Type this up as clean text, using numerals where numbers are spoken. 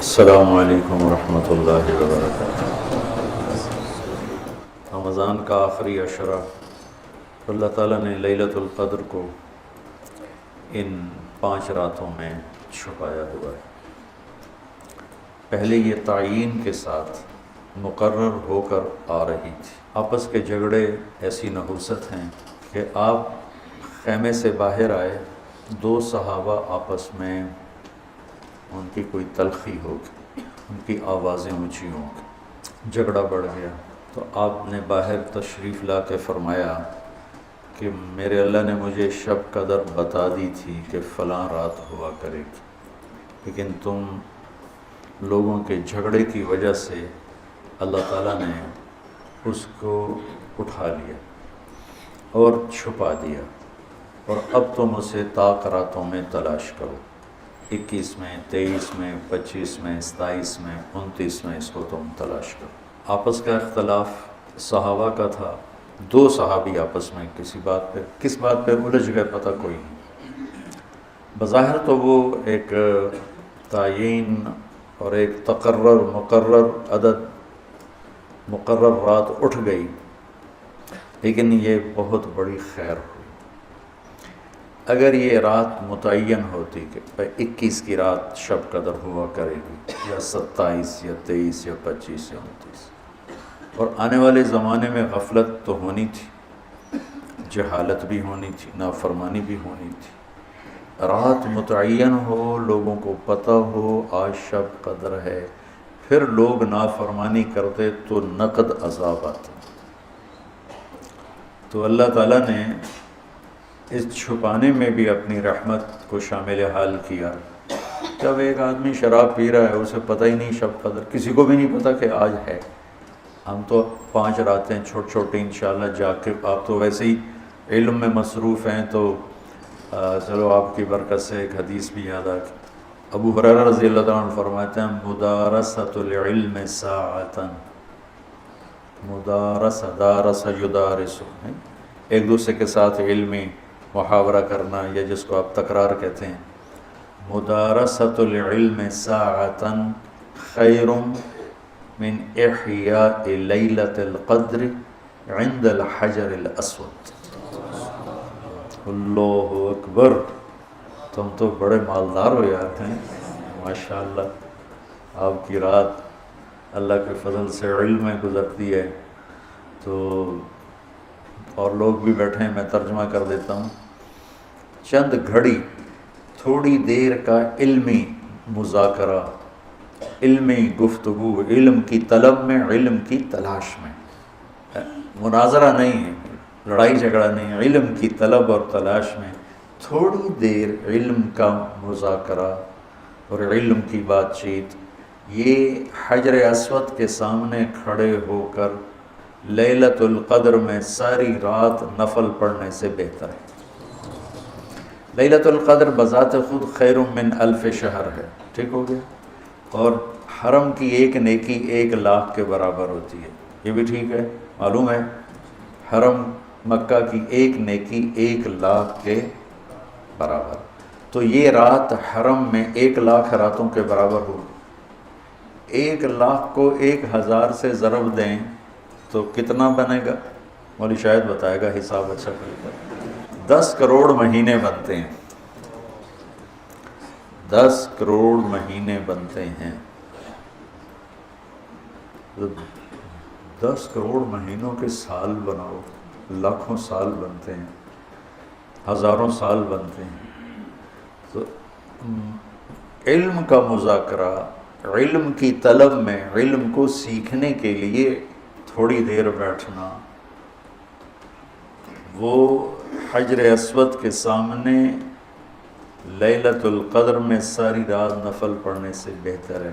السلام علیکم ورحمۃ اللہ وبرکاتہ۔ رمضان کا آخری عشرہ اللہ تعالیٰ نے لیلۃ القدر کو ان 5 راتوں میں چھپایا ہوا ہے۔ پہلے یہ تعیین کے ساتھ مقرر ہو کر آ رہی تھی۔ آپس کے جھگڑے ایسی نحوست ہیں کہ آپ خیمے سے باہر آئے، 2 صحابہ آپس میں ان کی کوئی تلخی ہوگی، ان کی آوازیں اونچی ہوں گی، جھگڑا بڑھ گیا تو آپ نے باہر تشریف لا کے فرمایا کہ میرے اللہ نے مجھے شب قدر بتا دی تھی کہ فلاں رات ہوا کرے گی، لیکن تم لوگوں کے جھگڑے کی وجہ سے اللہ تعالیٰ نے اس کو اٹھا لیا اور چھپا دیا، اور اب تم اسے طاق راتوں میں تلاش کرو، 21 میں، 23 میں، 25 میں، 27 میں، 29 میں اس کو تم تلاش کرو۔ آپس کا اختلاف صحابہ کا تھا، 2 صحابی آپس میں کس بات پہ الجھ گئے پتہ کوئی نہیں۔ بظاہر تو وہ ایک تعیین اور ایک مقرر عدد، مقرر رات اٹھ گئی، لیکن یہ بہت بڑی خیر ہوئی۔ اگر یہ رات متعین ہوتی کہ 21 کی رات شب قدر ہوا کرے گی، یا 27 یا 23 یا 25 یا 29، اور آنے والے زمانے میں غفلت تو ہونی تھی، جہالت بھی ہونی تھی، نافرمانی بھی ہونی تھی، رات متعین ہو، لوگوں کو پتہ ہو آج شب قدر ہے، پھر لوگ نافرمانی کرتے تو نقد عذاب آتا۔ تو اللہ تعالیٰ نے اس چھپانے میں بھی اپنی رحمت کو شامل حال کیا۔ جب ایک آدمی شراب پی رہا ہے، اسے پتہ ہی نہیں شب قدر، کسی کو بھی نہیں پتہ کہ آج ہے۔ ہم تو 5 راتیں چھوٹی انشاءاللہ جا کے، آپ تو ویسے ہی علم میں مصروف ہیں، تو چلو آپ کی برکت سے ایک حدیث بھی یاد آ گئی۔ ابو ہریرہ رضی اللہ تعالیٰ عنہ فرماتے ہیں مدارسۃ العلم ساعۃ، دارس یدارس، ایک دوسرے کے ساتھ علمی محاورہ کرنا، یا جس کو آپ تکرار کہتے ہیں، مدارسۃ العلم ساعۃ خیر من احیاء لیلۃ القدر عند الحجر الاسود۔ اللہ اکبر، تم تو بڑے مالدار ہو یار ہیں، ماشاءاللہ۔ آپ کی رات اللہ کے فضل سے علم میں گزرتی ہے، تو اور لوگ بھی بیٹھے ہیں، میں ترجمہ کر دیتا ہوں۔ چند گھڑی، تھوڑی دیر کا علمی مذاکرہ، علمی گفتگو، علم کی طلب میں، علم کی تلاش میں، مناظرہ نہیں ہے، لڑائی جھگڑا نہیں، علم کی طلب اور تلاش میں تھوڑی دیر علم کا مذاکرہ اور علم کی بات چیت، یہ حجر اسود کے سامنے کھڑے ہو کر لیلۃ القدر میں ساری رات نفل پڑھنے سے بہتر ہے۔ لیلۃ القدر بذات خود خیر من 1000 شہر ہے، ٹھیک ہو گیا، اور حرم کی ایک نیکی 1,00,000 کے برابر ہوتی ہے، یہ بھی ٹھیک ہے، معلوم ہے، حرم مکہ کی ایک نیکی 1,00,000 کے برابر، تو یہ رات حرم میں 1,00,000 راتوں کے برابر ہوگی۔ 1,00,000 کو 1,000 سے ضرب دیں تو کتنا بنے گا؟ مولی شاید بتائے گا، حساب اچھا کرے گا۔ 10 کروڑ مہینے بنتے ہیں، 10 کروڑ مہینے بنتے ہیں، 10 کروڑ مہینوں کے سال بناؤ، لاکھوں سال بنتے ہیں، ہزاروں سال بنتے ہیں۔ تو علم کا مذاکرہ، علم کی طلب میں، علم کو سیکھنے کے لیے تھوڑی دیر بیٹھنا، وہ حجر اسود کے سامنے لیلۃ القدر میں ساری رات نفل پڑھنے سے بہتر ہے۔